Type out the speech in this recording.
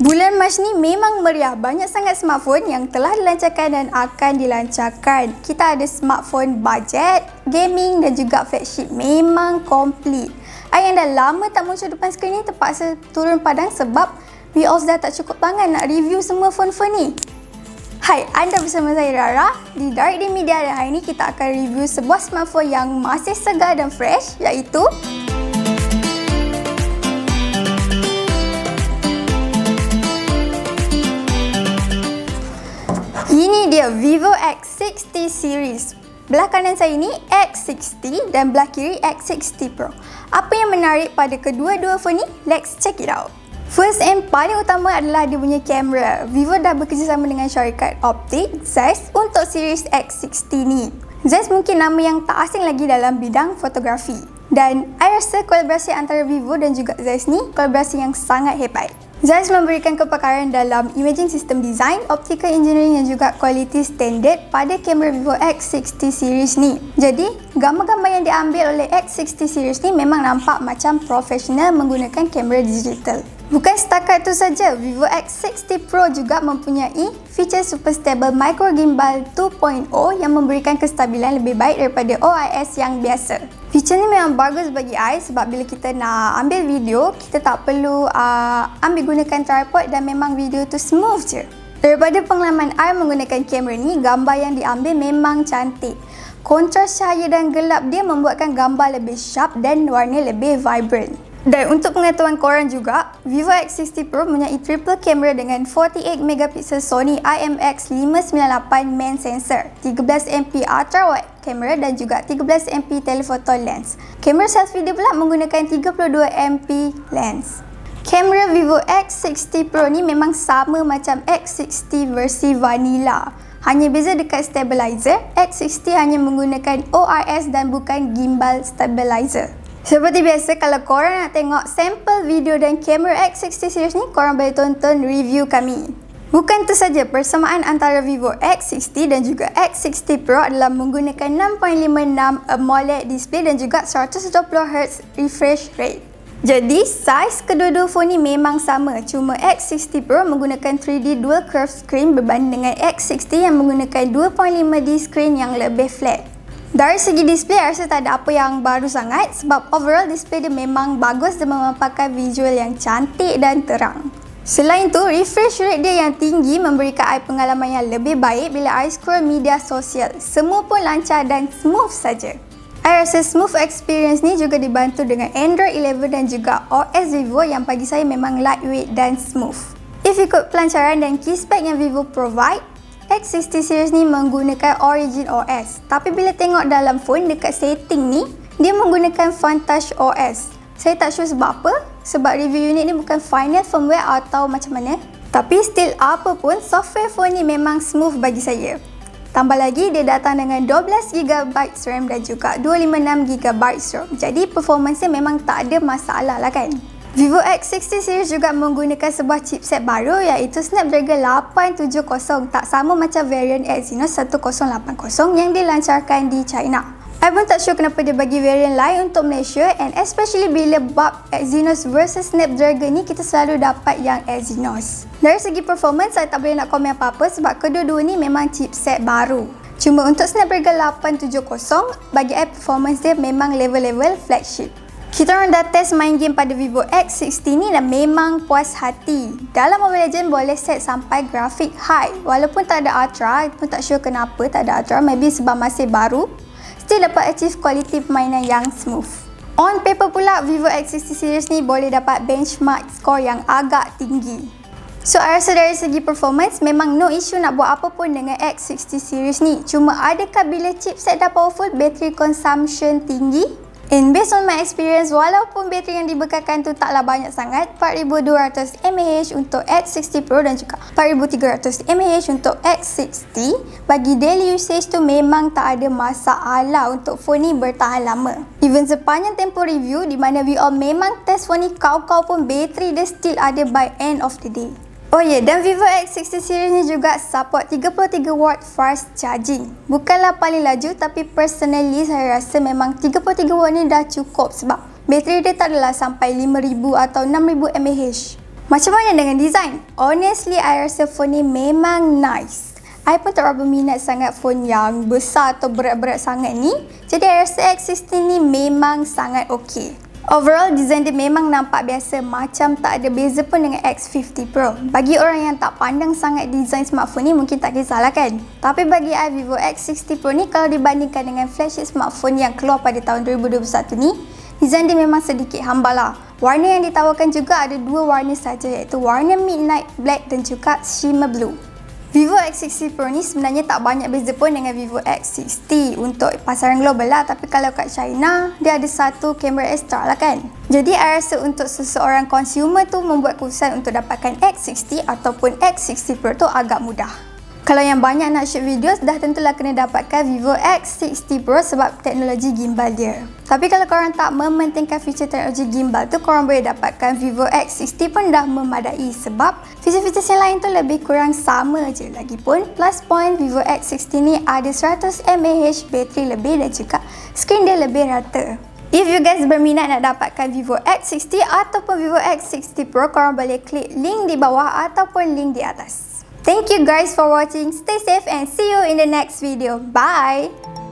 Bulan Mac ni memang meriah. Banyak sangat smartphone yang telah dilancarkan dan akan dilancarkan. Kita ada smartphone budget, gaming dan juga flagship. Memang komplit. Yang dah lama tak muncul depan skrin ni terpaksa turun padang sebab VO dah tak cukup tangan nak review semua phone-phone ni. Hai, anda bersama saya Rara di DirectDMedia dan hari ini kita akan review sebuah smartphone yang masih segar dan fresh, iaitu ini dia Vivo X60 series. Belah kanan saya ini X60 dan belah kiri X60 Pro. Apa yang menarik pada kedua-dua phone ni? Let's check it out. First and paling utama adalah dia punya kamera. Vivo dah bekerjasama dengan syarikat optik Zeiss untuk series X60 ni. Zeiss mungkin nama yang tak asing lagi dalam bidang fotografi. Dan saya rasa kolaborasi antara Vivo dan juga Zeiss ni kolaborasi yang sangat hebat. Zeiss memberikan kepakaran dalam imaging system design, optical engineering dan juga quality standard pada kamera Vivo X60 series ni. Jadi, gambar-gambar yang diambil oleh X60 series ni memang nampak macam profesional menggunakan kamera digital. Bukan setakat itu saja, Vivo X60 Pro juga mempunyai feature Super Stable Micro Gimbal 2.0 yang memberikan kestabilan lebih baik daripada OIS yang biasa. Feature ni memang bagus bagi saya sebab bila kita nak ambil video, kita tak perlu ambil gunakan tripod dan memang video tu smooth je. Daripada pengalaman saya menggunakan kamera ni, gambar yang diambil memang cantik. Kontras cahaya dan gelap dia membuatkan gambar lebih sharp dan warna lebih vibrant. Dan untuk pengetahuan korang juga, Vivo X60 Pro mempunyai triple kamera dengan 48MP Sony IMX598 main sensor, 13MP ultra wide kamera dan juga 13MP telephoto lens. Kamera selfie dia pula menggunakan 32MP lens. Kamera Vivo X60 Pro ni memang sama macam X60 versi vanilla. Hanya beza dekat stabilizer, X60 hanya menggunakan OIS dan bukan gimbal stabilizer. Seperti biasa, kalau korang nak tengok sampel video dan kamera X60 series ni, korang boleh tonton review kami. Bukan tu saja, persamaan antara Vivo X60 dan juga X60 Pro adalah menggunakan 6.56 AMOLED display dan juga 120Hz refresh rate. Jadi, saiz kedua-dua phone ni memang sama, cuma X60 Pro menggunakan 3D dual curve screen berbanding dengan X60 yang menggunakan 2.5D screen yang lebih flat. Dari segi display, saya rasa tak ada apa yang baru sangat sebab overall display dia memang bagus dan memaparkan visual yang cantik dan terang. Selain tu, refresh rate dia yang tinggi memberikan saya pengalaman yang lebih baik bila saya scroll media sosial. Semua pun lancar dan smooth saja. Saya rasa smooth experience ni juga dibantu dengan Android 11 dan juga OS Vivo yang bagi saya memang lightweight dan smooth. If ikut pelancaran dan key spec yang Vivo provide, X60 series ni menggunakan Origin OS. Tapi bila tengok dalam phone dekat setting ni, dia menggunakan Vantage OS. Saya tak sure sebab apa, sebab review unit ni bukan final firmware atau macam mana. Tapi still apa pun, software phone ni memang smooth bagi saya. Tambah lagi, dia datang dengan 12GB RAM dan juga 256GB ROM. Jadi performance dia memang tak ada masalah lah kan. Vivo X60 series juga menggunakan sebuah chipset baru iaitu Snapdragon 870, tak sama macam varian Exynos 1080 yang dilancarkan di China. Saya pun tak sure kenapa dia bagi varian lain untuk Malaysia, and especially bila bab Exynos versus Snapdragon ni kita selalu dapat yang Exynos. Dari segi performance, saya tak boleh nak komen apa-apa sebab kedua-dua ni memang chipset baru. Cuma untuk Snapdragon 870, bagi saya performance dia memang level-level flagship. Kita orang dah test main game pada Vivo X60 ni dan memang puas hati. Dalam Mobile Legends boleh set sampai grafik high. Walaupun tak ada Ultra, pun tak sure kenapa tak ada Ultra, maybe sebab masih baru, still dapat achieve quality permainan yang smooth. On paper pula, Vivo X60 series ni boleh dapat benchmark score yang agak tinggi. So, saya rasa dari segi performance, memang no issue nak buat apa pun dengan X60 series ni. Cuma adakah bila chipset dah powerful, battery consumption tinggi? And based on my experience, walaupun bateri yang dibekalkan tu taklah banyak sangat, 4200mAh untuk X60 Pro dan juga 4300mAh untuk X60, bagi daily usage tu memang tak ada masalah untuk phone ni bertahan lama. Even sepanjang tempoh review di mana we all memang test phone ni kau-kau pun bateri dia still ada by end of the day. Oh ya, dan Vivo X60 series ni juga support 33W fast charging. Bukanlah paling laju, tapi personally saya rasa memang 33W ni dah cukup sebab bateri dia tak adalah sampai 5000 atau 6000 mAh. Macam mana dengan design? Honestly, I rasa phone ni memang nice. I pun tak berapa minat sangat phone yang besar atau berat-berat sangat ni. Jadi I rasa X60 ni memang sangat okey. Overall, design dia memang nampak biasa, macam tak ada beza pun dengan X50 Pro. Bagi orang yang tak pandang sangat design smartphone ni mungkin tak kisahlah kan. Tapi bagi I, Vivo X60 Pro ni kalau dibandingkan dengan flagship smartphone yang keluar pada tahun 2021 ni, design dia memang sedikit hamba lah. Warna yang ditawarkan juga ada dua warna saja, iaitu warna Midnight Black dan juga Shimmer Blue. Vivo X60 Pro ni sebenarnya tak banyak beza pun dengan Vivo X60 untuk pasaran global lah, tapi kalau kat China, dia ada satu kamera extra lah kan. Jadi I rasa untuk seseorang consumer tu membuat keputusan untuk dapatkan X60 ataupun X60 Pro tu agak mudah. Kalau yang banyak nak shoot video, dah tentulah kena dapatkan Vivo X60 Pro sebab teknologi gimbal dia. Tapi kalau korang tak mementingkan feature teknologi gimbal tu, korang boleh dapatkan Vivo X60 pun dah memadai sebab feature-feature yang lain tu lebih kurang sama je. Lagipun, plus point Vivo X60 ni ada 100 mAh bateri lebih dan juga skrin dia lebih rata. If you guys berminat nak dapatkan Vivo X60 ataupun Vivo X60 Pro, korang boleh klik link di bawah ataupun link di atas. Thank you guys for watching. Stay safe and see you in the next video. Bye!